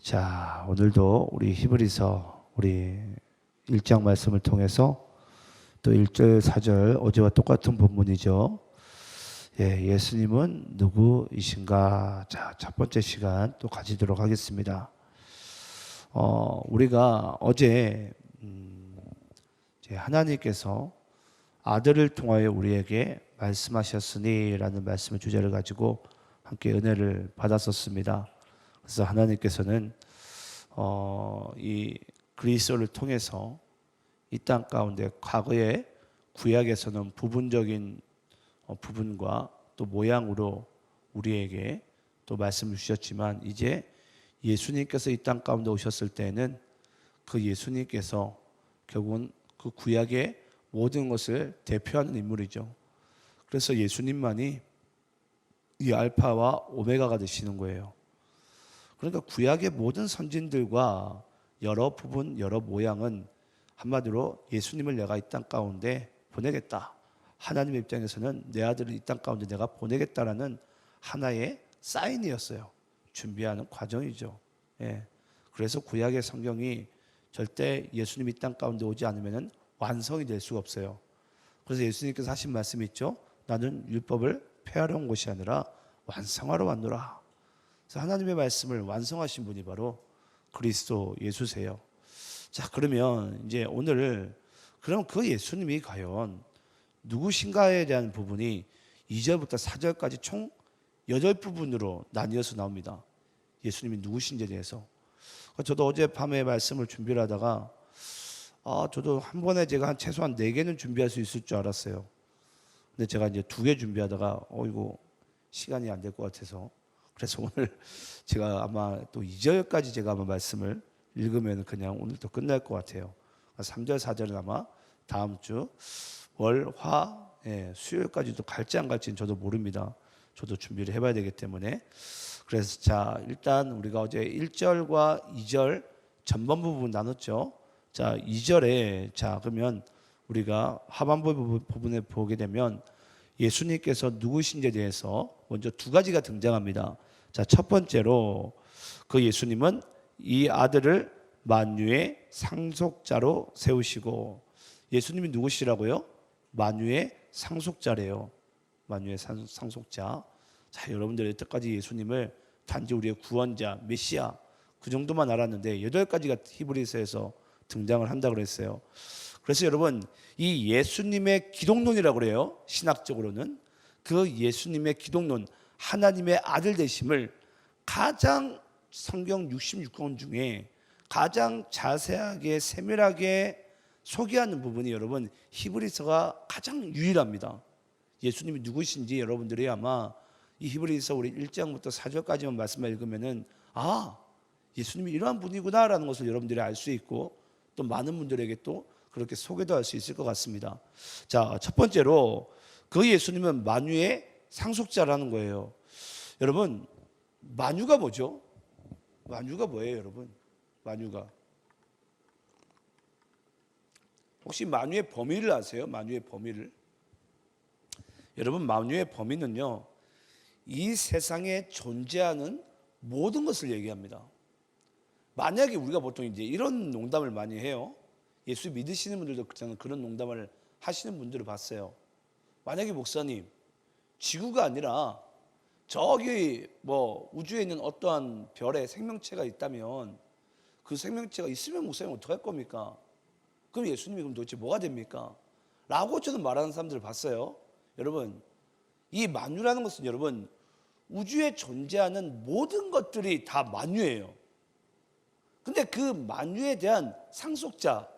자, 오늘도 우리 히브리서 우리 1장 말씀을 통해서 또 1절, 4절 어제와 똑같은 본문이죠. 예수님은 누구이신가? 자, 첫 번째 시간 또 가지도록 하겠습니다. 우리가 어제 하나님께서 아들을 통하여 우리에게 말씀하셨으니라는 말씀의 주제를 가지고 함께 은혜를 받았었습니다. 그래서 하나님께서는 이 그리스도를 통해서 이 땅 가운데 과거에 구약에서는 부분적인 부분과 또 모양으로 우리에게 또 말씀을 주셨지만 이제 예수님께서 이 땅 가운데 오셨을 때는 그 예수님께서 결국은 그 구약의 모든 것을 대표하는 인물이죠. 그래서 예수님만이 이 알파와 오메가가 되시는 거예요. 그러니까 구약의 모든 선진들과 여러 부분, 여러 모양은 한마디로 예수님을 내가 이 땅 가운데 보내겠다. 하나님의 입장에서는 내 아들을 이 땅 가운데 내가 보내겠다라는 하나의 사인이었어요. 준비하는 과정이죠. 그래서 구약의 성경이 절대 예수님이 땅 가운데 오지 않으면 완성이 될 수가 없어요. 그래서 예수님께서 하신 말씀이 있죠. 나는 율법을 폐하러 온 것이 아니라 완성하러 왔노라. 그래서 하나님의 말씀을 완성하신 분이 바로 그리스도 예수세요. 자, 그러면 이제 오늘 그럼 그 예수님이 과연 누구신가에 대한 부분이 2절부터 4절까지 총 8부분으로 나뉘어서 나옵니다. 예수님이 누구신지에 대해서. 저도 어젯밤에 말씀을 준비를 하다가 저도 한 번에 제가 최소한 4개는 준비할 수 있을 줄 알았어요. 근데 제가 이제 2개 준비하다가 이거 시간이 안 될 것 같아서 그래서 오늘 제가 아마 또 2절까지 제가 아마 말씀을 읽으면 그냥 오늘 또 끝날 것 같아요. 3절, 4절은 아마 다음 주 월, 화, 수요일까지도 갈지 안 갈지는 저도 모릅니다. 저도 준비를 해봐야 되기 때문에. 그래서 자, 일단 우리가 어제 1절과 2절 전반 부분 나눴죠. 자, 2절에 자, 그러면 우리가 하반부 부분에 보게 되면 예수님께서 누구신지에 대해서 먼저 2가지가 등장합니다. 자, 첫 번째로 그 예수님은 이 아들을 만유의 상속자로 세우시고, 예수님이 누구시라고요? 만유의 상속자래요. 만유의 상속자. 자, 여러분들 여태까지 예수님을 단지 우리의 구원자, 메시아 그 정도만 알았는데 8가지가 히브리서에서 등장을 한다고 그랬어요. 그래서 여러분 이 예수님의 기독론이라고 그래요. 신학적으로는 그 예수님의 기독론, 하나님의 아들 되심을 가장 성경 66권 중에 가장 자세하게 세밀하게 소개하는 부분이 여러분 히브리서가 가장 유일합니다. 예수님이 누구신지 여러분들이 아마 이 히브리서 우리 1장부터 4절까지만 말씀을 읽으면은 예수님이 이러한 분이구나라는 것을 여러분들이 알 수 있고 또 많은 분들에게 또 그렇게 소개도 할 수 있을 것 같습니다. 자, 첫 번째로 그 예수님은 만유의 상속자라는 거예요. 여러분 만유가 뭐죠? 만유가 뭐예요, 여러분? 만유가 혹시 만유의 범위를 아세요? 만유의 범위를? 여러분 만유의 범위는요, 이 세상에 존재하는 모든 것을 얘기합니다. 만약에 우리가 보통 이제 이런 농담을 많이 해요. 예수 믿으시는 분들도 저는 그런 농담을 하시는 분들을 봤어요. 만약에 목사님, 지구가 아니라 저기 우주에 있는 어떠한 별에 생명체가 있다면 그 생명체가 있으면 목사님 어떡할 겁니까? 그럼 예수님이 그럼 도대체 뭐가 됩니까? 라고 저는 말하는 사람들을 봤어요. 여러분, 이 만유라는 것은 여러분 우주에 존재하는 모든 것들이 다 만유예요. 근데 그 만유에 대한 상속자,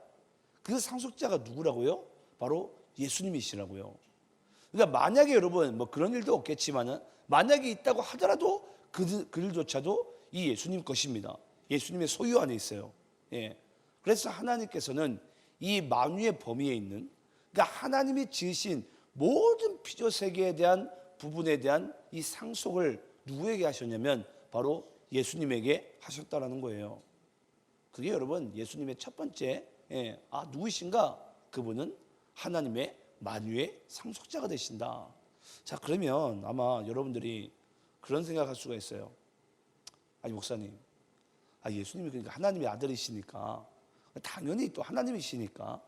그 상속자가 누구라고요? 바로 예수님이시라고요. 그러니까 만약에 여러분 그런 일도 없겠지만은 만약에 있다고 하더라도 그 일조차도 이 예수님 것입니다. 예수님의 소유 안에 있어요. 그래서 하나님께서는 이 만유의 범위에 있는, 그러니까 하나님이 지으신 모든 피조 세계에 대한 부분에 대한 이 상속을 누구에게 하셨냐면 바로 예수님에게 하셨다라는 거예요. 그게 여러분 예수님의 첫 번째 누구이신가? 그분은 하나님의 만유의 상속자가 되신다. 자, 그러면 아마 여러분들이 그런 생각할 수가 있어요. 아니 목사님, 예수님이 그러니까 하나님의 아들이시니까 당연히 또 하나님이시니까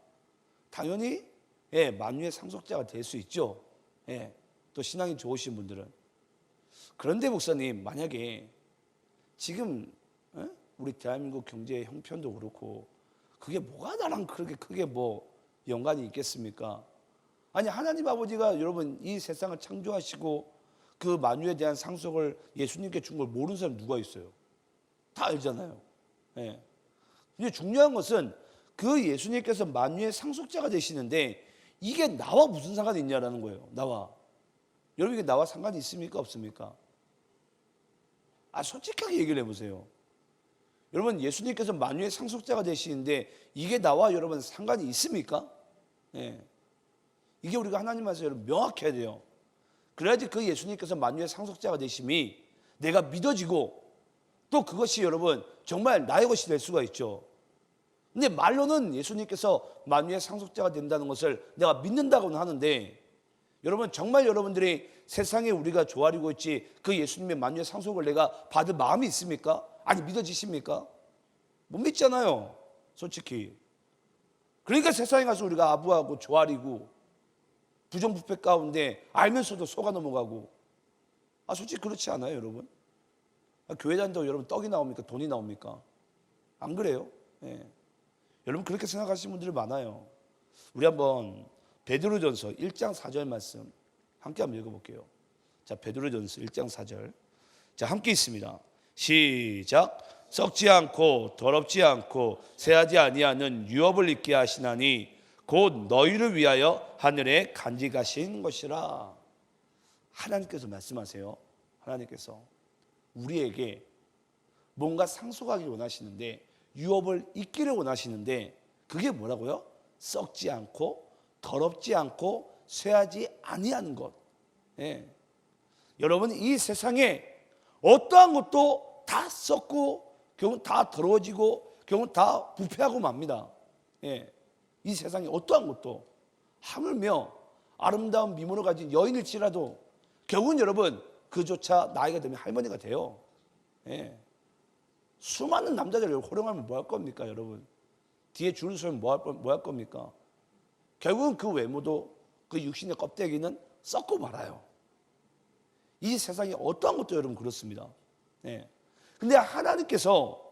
당연히 만유의 상속자가 될 수 있죠. 또 신앙이 좋으신 분들은. 그런데 목사님, 만약에 지금 우리 대한민국 경제의 형편도 그렇고 그게 뭐가 나랑 그렇게 크게 뭐 연관이 있겠습니까? 아니, 하나님 아버지가 여러분 이 세상을 창조하시고 그 만유에 대한 상속을 예수님께 준 걸 모르는 사람 누가 있어요? 다 알잖아요. 근데 중요한 것은 그 예수님께서 만유의 상속자가 되시는데 이게 나와 무슨 상관이 있냐라는 거예요. 나와. 여러분, 이게 나와 상관이 있습니까? 없습니까? 솔직하게 얘기를 해보세요. 여러분, 예수님께서 만유의 상속자가 되시는데 이게 나와 여러분 상관이 있습니까? 이게 우리가 하나님 말씀 여러분 명확해야 돼요. 그래야지 그 예수님께서 만유의 상속자가 되심이 내가 믿어지고 또 그것이 여러분 정말 나의 것이 될 수가 있죠. 근데 말로는 예수님께서 만유의 상속자가 된다는 것을 내가 믿는다고는 하는데 여러분, 정말 여러분들이 세상에 우리가 조아리고 있지 그 예수님의 만유의 상속을 내가 받을 마음이 있습니까? 아니, 믿어지십니까? 못 믿잖아요, 솔직히. 그러니까 세상에 가서 우리가 아부하고 조아리고 부정부패 가운데 알면서도 속아 넘어가고. 솔직히 그렇지 않아요, 여러분? 교회 다닌다고 여러분 떡이 나옵니까? 돈이 나옵니까? 안 그래요? 여러분, 그렇게 생각하시는 분들이 많아요. 우리 한번 베드로전서 1장 4절 말씀 함께 한번 읽어볼게요. 자, 베드로전서 1장 4절. 자, 함께 있습니다. 시작. 썩지 않고 더럽지 않고 새하지 아니하는 유업을 입게 하시나니 곧 너희를 위하여 하늘에 간직하신 것이라. 하나님께서 말씀하세요. 하나님께서 우리에게 뭔가 상속하기를 원하시는데 유업을 입기를 원하시는데 그게 뭐라고요? 썩지 않고 더럽지 않고 쇠하지 아니하는 것. 여러분, 이 세상에 어떠한 것도 다 썩고 결국 다 더러워지고 결국 다 부패하고 맙니다. 이 세상에 어떠한 것도, 하물며 아름다운 미모를 가진 여인일지라도 결국은 여러분 그조차 나이가 되면 할머니가 돼요. 수많은 남자들을 호령하면 뭐 할 겁니까, 여러분? 뒤에 줄을 서면 뭐 할 겁니까? 결국은 그 외모도 그 육신의 껍데기는 썩고 말아요. 이 세상에 어떠한 것도 여러분 그렇습니다. 근데 하나님께서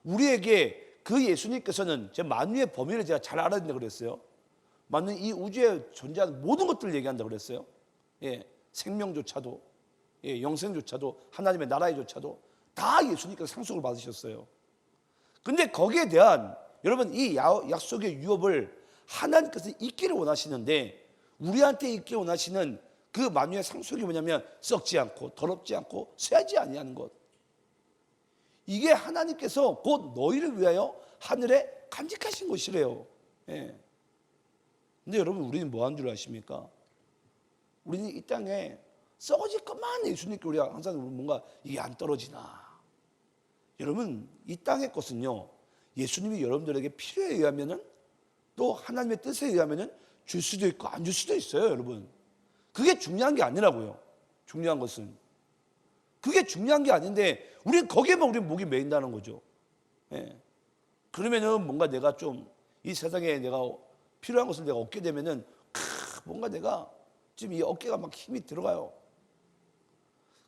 우리에게 그 예수님께서는 제 만유의 범위를 제가 잘 알아야 된다고 그랬어요. 만유 이 우주에 존재하는 모든 것들을 얘기한다고 그랬어요. 생명조차도, 영생조차도, 하나님의 나라에조차도 다 예수님께서 상속을 받으셨어요. 근데 거기에 대한 여러분 이 약속의 유업을 하나님께서 있기를 원하시는데 우리한테 있기 원하시는 그 만유의 상속이 뭐냐면 썩지 않고 더럽지 않고 쇠하지 아니하는 것. 이게 하나님께서 곧 너희를 위하여 하늘에 간직하신 것이래요. 근데 여러분, 우리는 뭐 한 줄 아십니까? 우리는 이 땅에 썩어질 것만 예수님께 우리가 항상 뭔가 이게 안 떨어지나. 여러분, 이 땅의 것은요, 예수님이 여러분들에게 필요에 의하면은 또 하나님의 뜻에 의하면은 줄 수도 있고 안 줄 수도 있어요, 여러분. 그게 중요한 게 아니라고요. 중요한 것은 그게 중요한 게 아닌데 우리는 거기에만 우리 목이 메인다는 거죠. 그러면은 뭔가 내가 좀 이 세상에 내가 필요한 것을 내가 얻게 되면은 뭔가 내가 지금 이 어깨가 막 힘이 들어가요.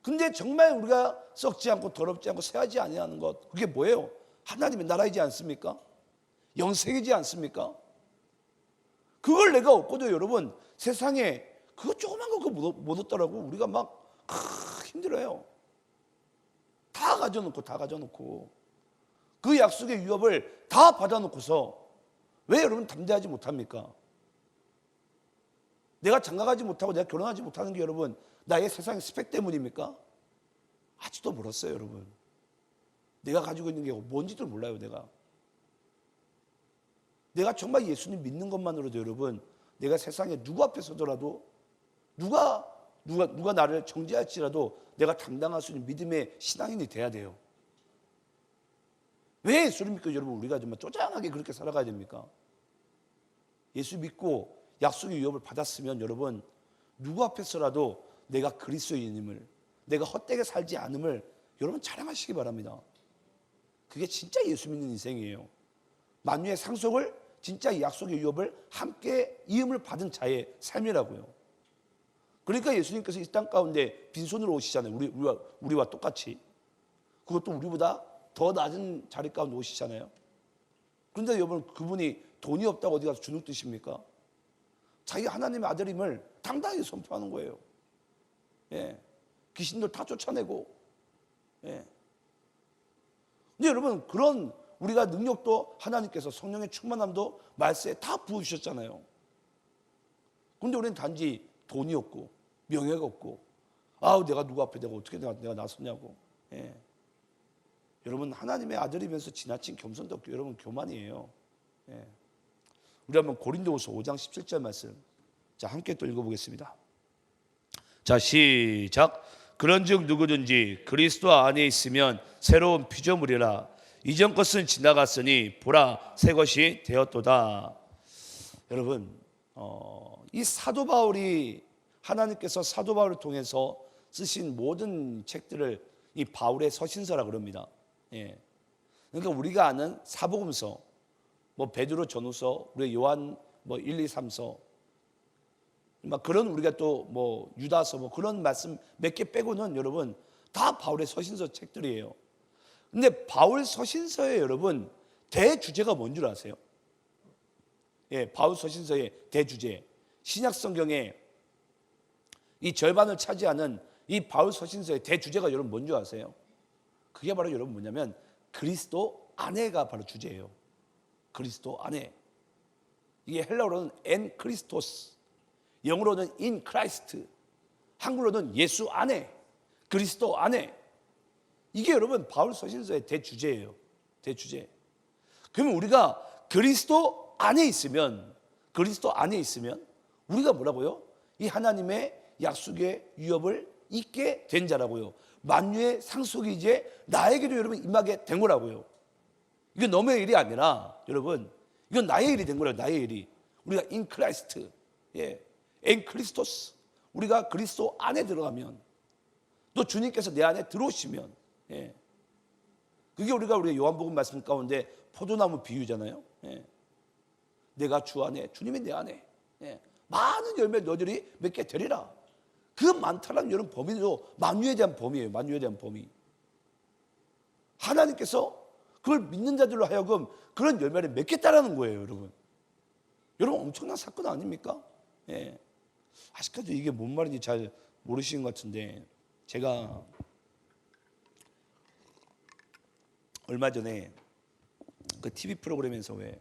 근데 정말 우리가 썩지 않고 더럽지 않고 쇠하지 아니하는 것, 그게 뭐예요? 하나님의 나라이지 않습니까? 영생이지 않습니까? 그걸 내가 얻고도 여러분 세상에 그거 조그만 거 그거 못 얻더라고. 우리가 막 힘들어요. 다 가져놓고 그 약속의 유업을 다 받아놓고서 왜 여러분 담대하지 못합니까? 내가 장가가지 못하고 내가 결혼하지 못하는 게 여러분 나의 세상의 스펙 때문입니까? 아직도 멀었어요, 여러분. 내가 가지고 있는 게 뭔지도 몰라요. 내가 정말 예수님 믿는 것만으로도 여러분 내가 세상에 누구 앞에 서더라도 누가 나를 정죄할지라도 내가 감당할 수 있는 믿음의 신앙인이 돼야 돼요. 왜 예수를 믿고 여러분 우리가 정말 쪼잔하게 그렇게 살아가야 됩니까? 예수 믿고 약속의 유업을 받았으면 여러분 누구 앞에서라도 내가 그리스도인임을, 내가 헛되게 살지 않음을 여러분 자랑하시기 바랍니다. 그게 진짜 예수 믿는 인생이에요. 만유의 상속을, 진짜 약속의 유업을 함께 이음을 받은 자의 삶이라고요. 그러니까 예수님께서 이 땅 가운데 빈손으로 오시잖아요. 우리와 똑같이. 그것도 우리보다 더 낮은 자리 가운데 오시잖아요. 그런데 여러분, 그분이 돈이 없다고 어디 가서 주눅 드십니까? 자기 하나님의 아들임을 당당히 선포하는 거예요. 예. 귀신들 다 쫓아내고. 예. 근데 여러분, 그런 우리가 능력도 하나님께서 성령의 충만함도 말세에 다 부으셨잖아요. 그런데 우리는 단지 돈이 없고 명예가 없고, 아우 내가 누구 앞에 내가 어떻게 내가 나섰냐고. 예. 여러분, 하나님의 아들이면서 지나친 겸손도 없고, 여러분 교만이에요. 예. 우리 한번 고린도후서 5장 17절 말씀, 자 함께 또 읽어보겠습니다. 자 시작. 그런즉 누구든지 그리스도 안에 있으면 새로운 피조물이라. 이전 것은 지나갔으니 보라 새 것이 되었도다. 여러분, 이 사도 바울이, 하나님께서 사도 바울을 통해서 쓰신 모든 책들을 이 바울의 서신서라 그럽니다. 예. 그러니까 우리가 아는 사복음서, 뭐 베드로 전후서, 우리 요한 뭐 1, 2, 3서, 막 그런 우리가 또 뭐 유다서 뭐 그런 말씀 몇 개 빼고는 여러분 다 바울의 서신서 책들이에요. 근데 바울 서신서에 여러분 대주제가 뭔 줄 아세요? 예, 바울 서신서의 대주제, 신약 성경에 이 절반을 차지하는 이 바울 서신서의 대주제가 여러분 뭔 줄 아세요? 그게 바로 여러분 뭐냐면 그리스도 안에가 바로 주제예요. 그리스도 안에. 이게 헬라어로는 엔 크리스토스, 영어로는 in Christ, 한글로는 예수 안에, 그리스도 안에. 이게 여러분 바울 서신서의 대주제예요. 대주제. 그러면 우리가 그리스도 안에 있으면, 그리스도 안에 있으면 우리가 뭐라고요? 이 하나님의 약속의 유업을 잊게 된 자라고요. 만유의 상속이 이제 나에게도 여러분 임하게 된 거라고요. 이건 너의 일이 아니라 여러분, 이건 나의 일이 된 거예요. 나의 일이. 우리가 in Christ, 예, 엔 크리스토스, 우리가 그리스도 안에 들어가면, 또 주님께서 내 안에 들어오시면, 예, 그게 우리 요한복음 말씀 가운데 포도나무 비유잖아요. 예, 내가 주 안에, 주님이 내 안에, 예, 많은 열매 너희들이 맺게 되리라. 그 많다라는 이런 범위도 만유에 대한 범위예요. 만유에 대한 범위. 하나님께서 그걸 믿는 자들로 하여금 그런 열매를 맺겠다라는 거예요, 여러분. 여러분 엄청난 사건 아닙니까? 예. 아직까지 이게 뭔 말인지 잘 모르시는 것 같은데, 제가 얼마 전에 그 TV 프로그램에서 왜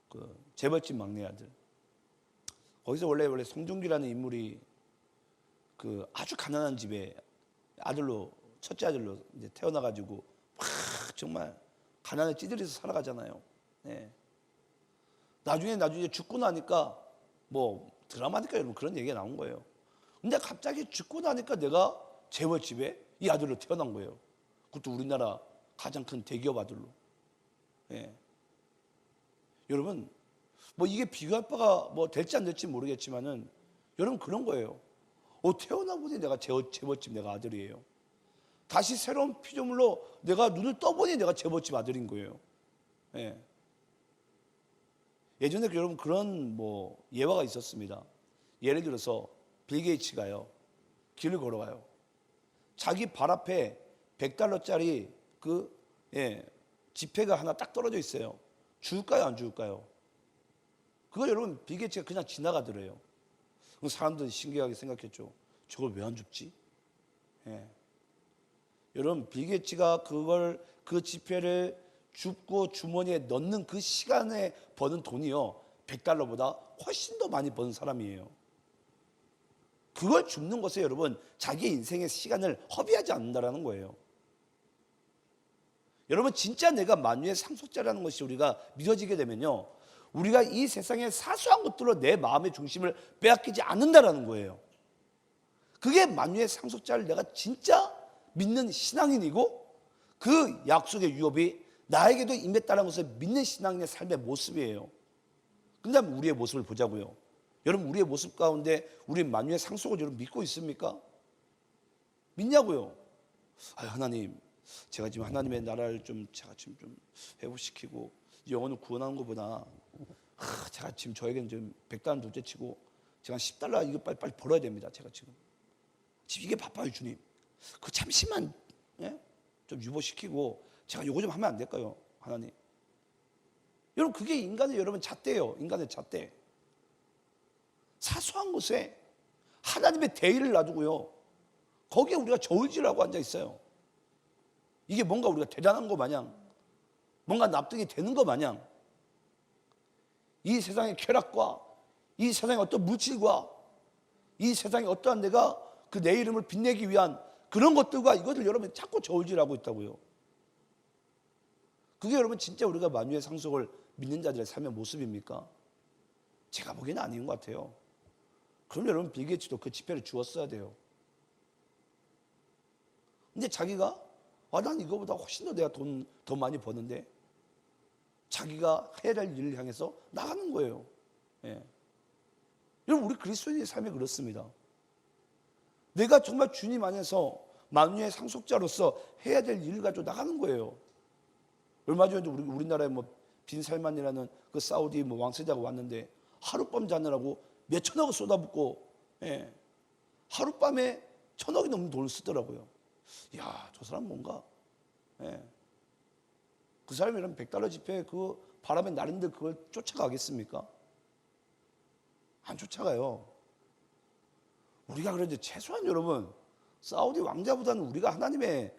그 재벌집 막내 아들, 거기서 원래 송중기라는 인물이 그 아주 가난한 집에 아들로, 첫째 아들로 이제 태어나가지고 막 정말 가난에 찌들어서 살아가잖아요. 네. 나중에 죽고 나니까 뭐 드라마니까 여러분 그런 얘기가 나온 거예요. 근데 갑자기 죽고 나니까 내가 재벌집에 이 아들로 태어난 거예요. 그것도 우리나라 가장 큰 대기업 아들로. 네. 여러분 뭐 이게 비교할 바가 뭐 될지 안 될지 모르겠지만은 여러분 그런 거예요. 태어나보니 내가 재벌집 내가 아들이에요. 다시 새로운 피조물로 내가 눈을 떠보니 내가 재벌집 아들인 거예요. 예. 예전에 여러분 그런 뭐 예화가 있었습니다. 예를 들어서 빌 게이츠가요, 길을 걸어가요. 자기 발 앞에 $100짜리 그 지폐가 하나 딱 떨어져 있어요. 줄까요, 안 줄까요? 그걸 여러분 빌 게이츠가 그냥 지나가더래요. 사람들은 신기하게 생각했죠. 저걸 왜 안 줍지? 예. 여러분 빌 게이츠가 그 지폐를 줍고 주머니에 넣는 그 시간에 버는 돈이요, $100보다 훨씬 더 많이 버는 사람이에요. 그걸 줍는 것에 여러분 자기 인생의 시간을 허비하지 않는다라는 거예요. 여러분 진짜 내가 만유의 상속자라는 것이 우리가 믿어지게 되면요, 우리가 이 세상의 사소한 것들로 내 마음의 중심을 빼앗기지 않는다라는 거예요. 그게 만유의 상속자를 내가 진짜 믿는 신앙인이고, 그 약속의 유업이 나에게도 임했다는 것을 믿는 신앙인의 삶의 모습이에요. 근데 한번 우리의 모습을 보자고요. 여러분 우리의 모습 가운데 우리 만유의 상속을 여러분 믿고 있습니까? 믿냐고요? 하나님 제가 지금 하나님의 나라를 제가 지금 좀 회복시키고 영혼을 구원하는 것보다 제가 지금 저에게는 좀 100달러 둘째 치고 제가 10달러 이거 빨리 벌어야 됩니다. 제가 지금 이게 바빠요, 주님. 그 잠시만 좀 유보시키고 제가 요거 좀 하면 안 될까요, 하나님? 여러분, 그게 인간의 여러분 잣대예요. 인간의 잣대. 사소한 곳에 하나님의 대의를 놔두고요, 거기에 우리가 저울질하고 앉아 있어요. 이게 뭔가 우리가 대단한 거 마냥, 뭔가 납득이 되는 거 마냥, 이 세상의 쾌락과 이 세상의 어떤 물질과 이 세상의 어떠한 내가 그 내 이름을 빛내기 위한 그런 것들과 이것을 여러분 자꾸 저울질하고 있다고요. 그게 여러분 진짜 우리가 만유의 상속을 믿는 자들의 삶의 모습입니까? 제가 보기에는 아닌 것 같아요. 그럼 여러분 빌 게이츠도 그 지폐를 주었어야 돼요. 근데 자기가 난 이거보다 훨씬 더 내가 돈 더 많이 버는데 자기가 해야 될 일을 향해서 나가는 거예요. 예. 여러분, 우리 그리스도인의 삶이 그렇습니다. 내가 정말 주님 안에서 만유의 상속자로서 해야 될 일을 가지고 나가는 거예요. 얼마 전에도 우리나라에 빈살만이라는 그 사우디 왕세자가 왔는데 하룻밤 자느라고 몇 천억을 쏟아붓고, 하룻밤에 천억이 넘는 돈을 쓰더라고요. 이야, 저 사람 뭔가, 그 사람이 이런 100달러 지폐 그 바람에 나른데 그걸 쫓아가겠습니까? 안 쫓아가요. 우리가 그런데 최소한 여러분, 사우디 왕자보다는 우리가 하나님의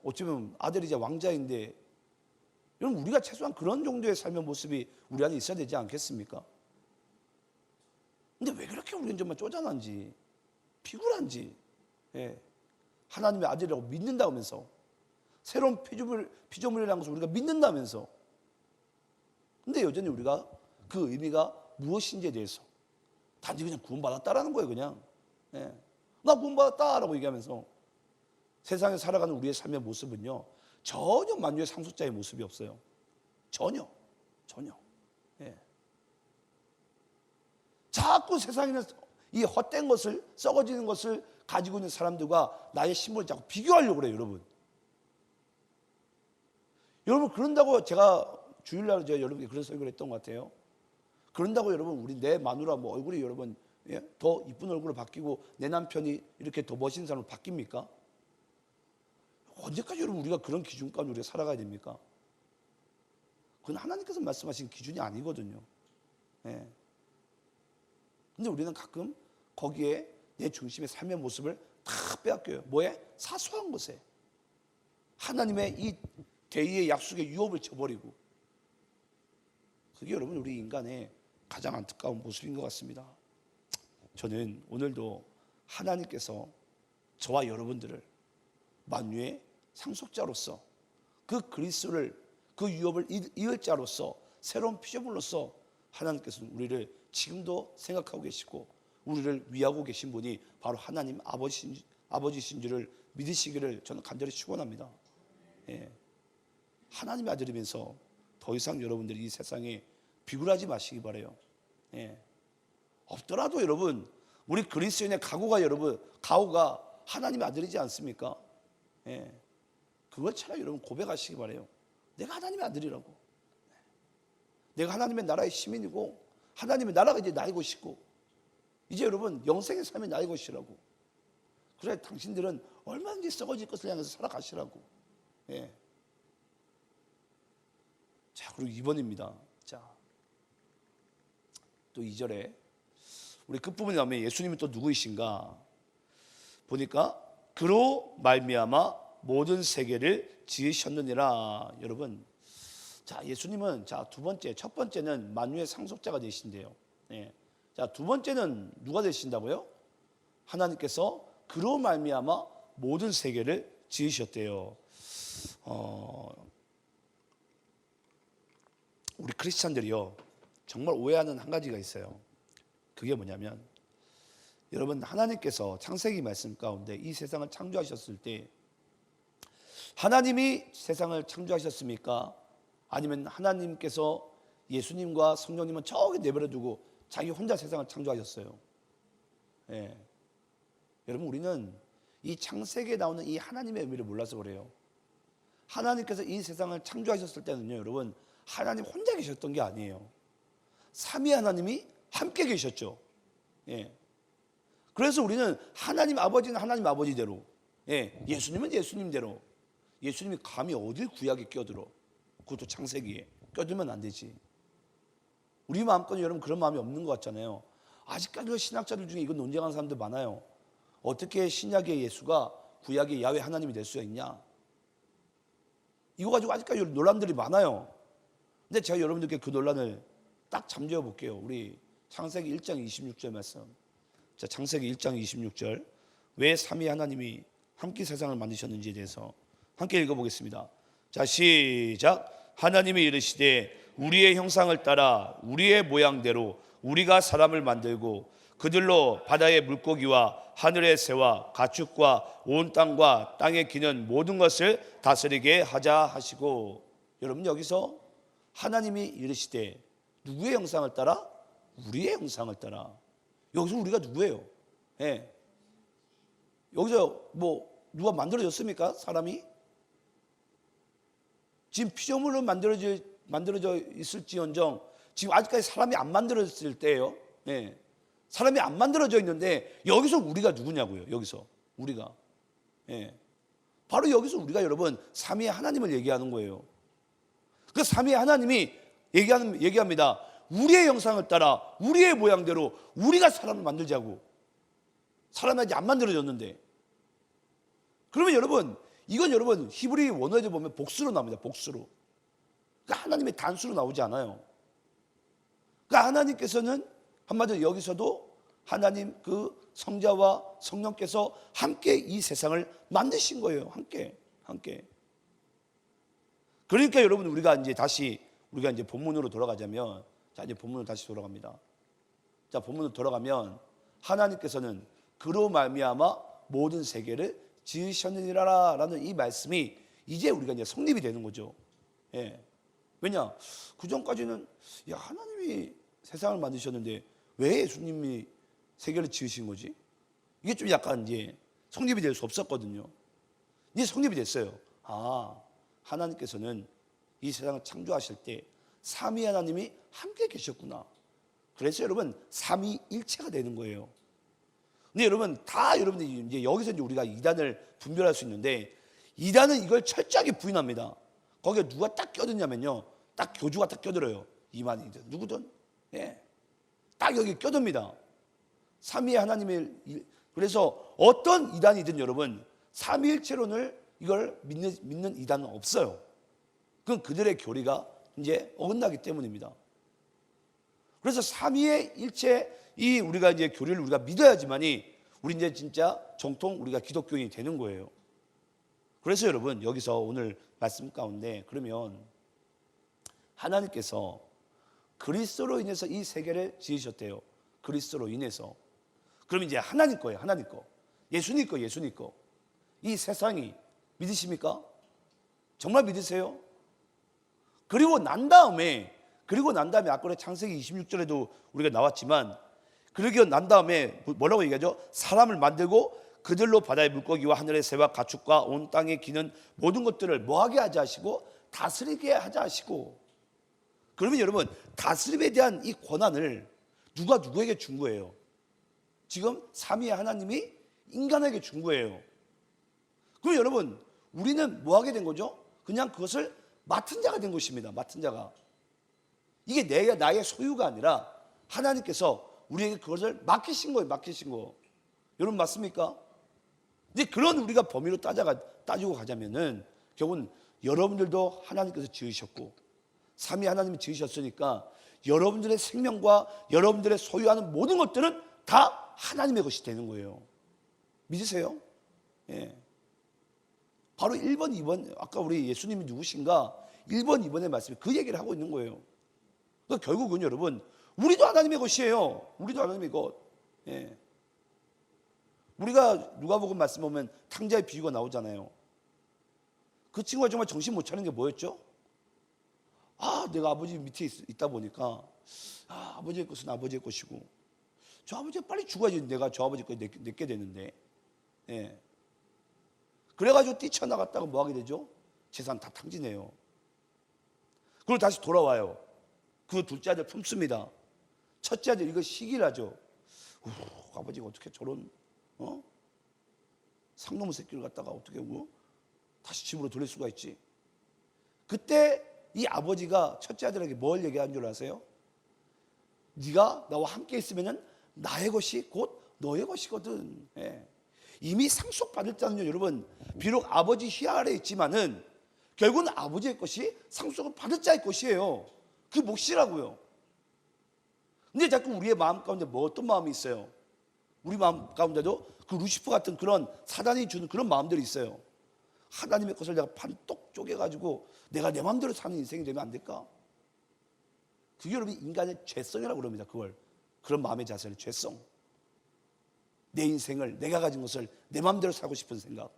어쩌면 아들이자 왕자인데, 여러분, 우리가 최소한 그런 정도의 삶의 모습이 우리 안에 있어야 되지 않겠습니까? 근데 왜 그렇게 우리는 정말 쪼잔한지, 비굴한지, 하나님의 아들이라고 믿는다면서, 새로운 피조물이라는 것을 우리가 믿는다면서, 근데 여전히 우리가 그 의미가 무엇인지에 대해서 단지 그냥 구원받았다라는 거예요. 그냥 나 구원받았다라고 얘기하면서 세상에 살아가는 우리의 삶의 모습은요, 전혀 만유의 상속자의 모습이 없어요. 전혀. 자꾸 세상에는 이 헛된 것을, 썩어지는 것을 가지고 있는 사람들과 나의 신분을 자꾸 비교하려고 그래요. 여러분 그런다고 제가 주일날 여러분께 그런 설교를 했던 것 같아요. 그런다고 여러분 우리 내 마누라 얼굴이 여러분 더 이쁜 얼굴로 바뀌고 내 남편이 이렇게 더 멋있는 사람으로 바뀝니까? 언제까지 여러분 우리가 그런 기준까지 우리가 살아가야 됩니까? 그건 하나님께서 말씀하신 기준이 아니거든요. 근데 우리는 가끔 거기에 내 중심의 삶의 모습을 다 빼앗겨요. 뭐에? 사소한 것에. 하나님의 이 대의의 약속의 유업을 쳐버리고. 그게 여러분 우리 인간의 가장 안타까운 모습인 것 같습니다. 저는 오늘도 하나님께서 저와 여러분들을 만유의 상속자로서 그 그리스도를 그 유업을 이을 자로서 새로운 피조물로서 하나님께서는 우리를 지금도 생각하고 계시고 우리를 위하고 계신 분이 바로 하나님 아버지신 줄을 믿으시기를 저는 간절히 축원합니다. 하나님의 아들이면서 더 이상 여러분들이 이 세상에 비굴하지 마시기 바라요. 없더라도 여러분 우리 그리스도인의 가오가 하나님의 아들이지 않습니까? 그걸 차라리 여러분 고백하시기 바라요. 내가 하나님의 아들이라고. 내가 하나님의 나라의 시민이고 하나님의 나라가 이제 나의 것이고 이제 여러분 영생의 삶이 나의 것이라고. 그래 당신들은 얼마든지 썩어질 것을 향해서 살아가시라고. 자, 그리고 2번입니다. 자, 또 2절에 우리 끝부분에 나오면 예수님은 또 누구이신가 보니까 그로 말미암아 모든 세계를 지으셨느니라. 여러분, 자, 예수님은 첫 번째는 만유의 상속자가 되신대요. 자, 두 번째는 누가 되신다고요? 하나님께서 그로 말미암아 모든 세계를 지으셨대요. 우리 크리스찬들이요 정말 오해하는 한 가지가 있어요. 그게 뭐냐면 여러분 하나님께서 창세기 말씀 가운데 이 세상을 창조하셨을 때 하나님이 세상을 창조하셨습니까? 아니면 하나님께서 예수님과 성령님은 저기 내버려 두고 자기 혼자 세상을 창조하셨어요? 여러분 우리는 이 창세기에 나오는 이 하나님의 의미를 몰라서 그래요. 하나님께서 이 세상을 창조하셨을 때는요, 여러분, 하나님 혼자 계셨던 게 아니에요. 삼위 하나님이 함께 계셨죠. 예. 그래서 우리는 하나님 아버지는 하나님 아버지대로, 예수님은 예수님대로. 예수님이 감히 어딜 구약에 껴들어? 그것도 창세기에 껴들면 안 되지. 우리 마음껏 여러분 그런 마음이 없는 것 같잖아요. 아직까지도 신학자들 중에 이건 논쟁하는 사람들 많아요. 어떻게 신약의 예수가 구약의 야훼 하나님이 될 수가 있냐? 이거 가지고 아직까지 논란들이 많아요. 근데 제가 여러분들께 그 논란을 딱 잠재워 볼게요. 우리 창세기 1장 26절 말씀. 자, 창세기 1장 26절. 왜 삼위 하나님이 함께 세상을 만드셨는지에 대해서 함께 읽어보겠습니다. 자, 시작. 하나님이 이르시되 우리의 형상을 따라 우리의 모양대로 우리가 사람을 만들고 그들로 바다의 물고기와 하늘의 새와 가축과 온 땅과 땅에 기는 모든 것을 다스리게 하자 하시고. 여러분, 여기서 하나님이 이르시되 누구의 형상을 따라? 우리의 형상을 따라. 여기서 우리가 누구예요? 여기서 뭐 누가 만들어졌습니까? 사람이? 지금 피조물로 만들어져 있을지언정 지금 아직까지 사람이 안 만들어졌을 때예요. 사람이 안 만들어져 있는데 여기서 우리가 누구냐고요. 여기서 우리가. 바로 여기서 우리가 여러분 삼위의 하나님을 얘기하는 거예요. 그 삼위의 하나님이 얘기합니다. 우리의 형상을 따라 우리의 모양대로 우리가 사람을 만들자고. 사람이 아직 안 만들어졌는데. 그러면 여러분, 이건 여러분 히브리 원어에 보면 복수로 나옵니다. 복수로. 그러니까 하나님의 단수로 나오지 않아요. 그러니까 하나님께서는 한마디로 여기서도 하나님 그 성자와 성령께서 함께 이 세상을 만드신 거예요. 함께. 그러니까 여러분 우리가 이제 본문으로 돌아가자면, 자, 이제 본문으로 다시 돌아갑니다. 자, 본문으로 돌아가면 하나님께서는 그로 말미암아 모든 세계를 지으셨느니라라는 이 말씀이 이제 우리가 이제 성립이 되는 거죠. 왜냐? 그 전까지는 야, 하나님이 세상을 만드셨는데 왜 예수님이 세계를 지으신 거지? 이게 좀 약간 이제 성립이 될 수 없었거든요. 이제 성립이 됐어요. 아, 하나님께서는 이 세상을 창조하실 때 삼위 하나님이 함께 계셨구나. 그래서 여러분 삼위일체가 되는 거예요. 근데 여러분 여러분들이 이제 여기서 이제 우리가 이단을 분별할 수 있는데, 이단은 이걸 철저하게 부인합니다. 거기에 누가 딱 껴드냐면요, 딱 교주가 딱 껴들어요. 이만희든 누구든, 딱 여기 껴듭니다. 삼위의 하나님의. 그래서 어떤 이단이든 여러분 삼위일체론을 이걸 믿는 이단은 없어요. 그건 그들의 교리가 이제 어긋나기 때문입니다. 그래서 삼위의 일체 이 우리가 이제 교리를 우리가 믿어야지만이 우리 이제 진짜 정통 우리가 기독교인이 되는 거예요. 그래서 여러분 여기서 오늘 말씀 가운데 그러면 하나님께서 그리스도로 인해서 이 세계를 지으셨대요. 그리스도로 인해서. 그럼 이제 하나님 거예요. 하나님 거. 예수님 거. 이 세상이 믿으십니까? 정말 믿으세요? 그리고 난 다음에 아까 창세기 26절에도 우리가 나왔지만, 그러고 난 다음에 뭐라고 얘기하죠? 사람을 만들고 그들로 바다의 물고기와 하늘의 새와 가축과 온 땅에 기는 모든 것들을 뭐하게 하자 하시고 다스리게 하자 하시고. 그러면 여러분 다스림에 대한 이 권한을 누가 누구에게 준 거예요? 지금 삼위의 하나님이 인간에게 준 거예요. 그럼 여러분 우리는 뭐하게 된 거죠? 그냥 그것을 맡은 자가 된 것입니다. 맡은 자가. 이게 나의 소유가 아니라 하나님께서 우리에게 그것을 맡기신 거예요. 맡기신 거. 여러분 맞습니까? 이제 그런 우리가 범위로 따지고 가자면은 결국은 여러분들도 하나님께서 지으셨고 삼위 하나님이 지으셨으니까 여러분들의 생명과 여러분들의 소유하는 모든 것들은 다 하나님의 것이 되는 거예요. 믿으세요? 바로 1번, 2번, 아까 우리 예수님이 누구신가 1번, 2번의 말씀이 그 얘기를 하고 있는 거예요. 그러니까 결국은 여러분 우리도 하나님의 것이에요. 우리도 하나님의 것. 우리가 누가복음 말씀 보면 탕자의 비유가 나오잖아요. 그 친구가 정말 정신 못 차리는 게 뭐였죠? 내가 아버지 밑에 있다 보니까 아버지의 것은 아버지의 것이고 저 아버지가 빨리 죽어야지 내가 저 아버지 거 내게 되는데. 그래가지고 뛰쳐나갔다가 뭐 하게 되죠? 재산 다 탕진해요. 그리고 다시 돌아와요. 그 둘째 아들 품습니다. 첫째 아들 이거 시기를 하죠. 아버지가 어떻게 저런 상놈의 새끼를 갖다가 어떻게 다시 집으로 돌릴 수가 있지. 그때 이 아버지가 첫째 아들에게 뭘 얘기한 줄 아세요? 네가 나와 함께 있으면 나의 것이 곧 너의 것이거든. 예. 이미 상속받을 자는요, 여러분, 비록 아버지 휘하 아래 있지만은 결국은 아버지의 것이 상속을 받을 자의 것이에요. 그 몫이라고요. 근데 자꾸 우리의 마음 가운데 뭐 어떤 마음이 있어요? 우리 마음 가운데도 그 루시퍼 같은 그런 사단이 주는 그런 마음들이 있어요. 하나님의 것을 내가 반떡 쪼개가지고 내가 내 마음대로 사는 인생이 되면 안 될까? 그게 여러분 인간의 죄성이라고 그럽니다. 그런 마음의 자세는 죄성. 내 인생을, 내가 가진 것을 내 마음대로 살고 싶은 생각.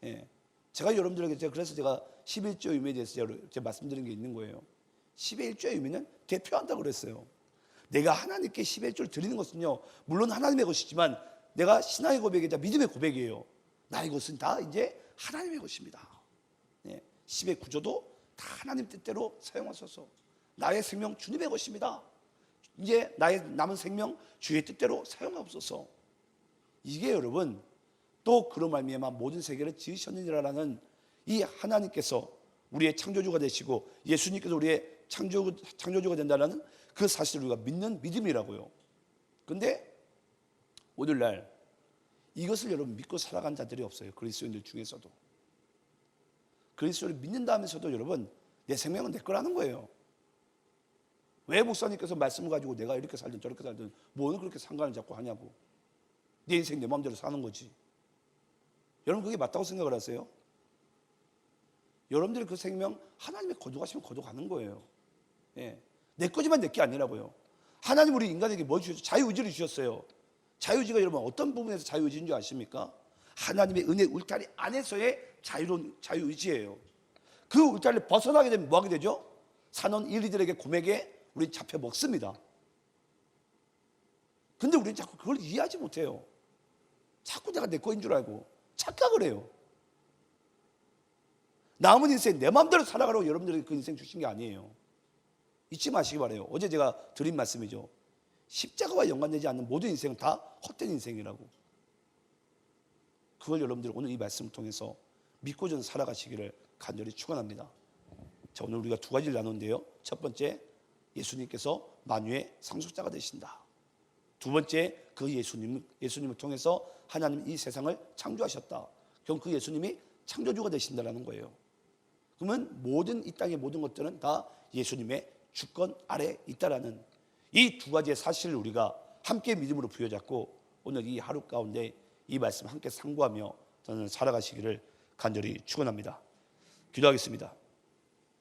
예. 제가 여러분들에게 그래서 제가 11조의 의미에 대해서 제가 말씀드린 게 있는 거예요. 11조의 의미는 대표한다고 그랬어요. 내가 하나님께 11조를 드리는 것은요, 물론 하나님의 것이지만 내가 신앙의 고백이자 믿음의 고백이에요. 나의 것은 다 이제 하나님의 것입니다. 예. 10의 구조도 다 하나님 뜻대로 사용하셔서 나의 생명 주님의 것입니다. 이제 나의 남은 생명 주의 뜻대로 사용하옵소서. 이게 여러분 또 그로 말미암아 모든 세계를 지으셨느니라라는 이 하나님께서 우리의 창조주가 되시고 예수님께서 우리의 창조주가 된다는 그 사실을 우리가 믿는 믿음이라고요. 근데 오늘날 이것을 여러분 믿고 살아간 자들이 없어요. 그리스도인들 중에서도. 그리스도를 믿는다면서도 여러분 내 생명은 내 거라는 거예요. 왜 목사님께서 말씀을 가지고 내가 이렇게 살든 저렇게 살든 뭐는 그렇게 상관을 자꾸 하냐고. 내 인생 내 마음대로 사는 거지. 여러분 그게 맞다고 생각을 하세요? 여러분들이 그 생명 하나님의 거두가시면 거두가는 거예요. 예. 내 거지만 내 게 아니라고요. 하나님 우리 인간에게 뭐 주셨어요? 자유의지를 주셨어요. 자유의지가 여러분 어떤 부분에서 자유의지인 줄 아십니까? 하나님의 은혜 울타리 안에서의 자유로운 자유의지예요. 그 울타리를 벗어나게 되면 뭐 하게 되죠? 산원 일리들에게 고맥에 우리 잡혀 먹습니다. 근데 우리는 자꾸 그걸 이해하지 못해요. 자꾸 내가 내 거인 줄 알고 착각을 해요. 남은 인생 내 마음대로 살아가라고 여러분들에게 그 인생 주신 게 아니에요. 잊지 마시기 바라요. 어제 제가 드린 말씀이죠. 십자가와 연관되지 않는 모든 인생은 다 헛된 인생이라고. 그걸 여러분들 오늘 이 말씀을 통해서 믿고 저는 살아가시기를 간절히 축원합니다. 자, 오늘 우리가 두 가지를 나누는데요. 첫 번째, 예수님께서 만유의 상속자가 되신다. 두 번째, 그 예수님을 통해서 하나님 이 세상을 창조하셨다. 결국 그 예수님이 창조주가 되신다는 거예요. 그러면 모든 이 땅의 모든 것들은 다 예수님의 주권 아래 있다라는 이 두 가지의 사실을 우리가 함께 믿음으로 부여잡고 오늘 이 하루 가운데 이 말씀 함께 상고하며 저는 살아가시기를 간절히 축원합니다. 기도하겠습니다.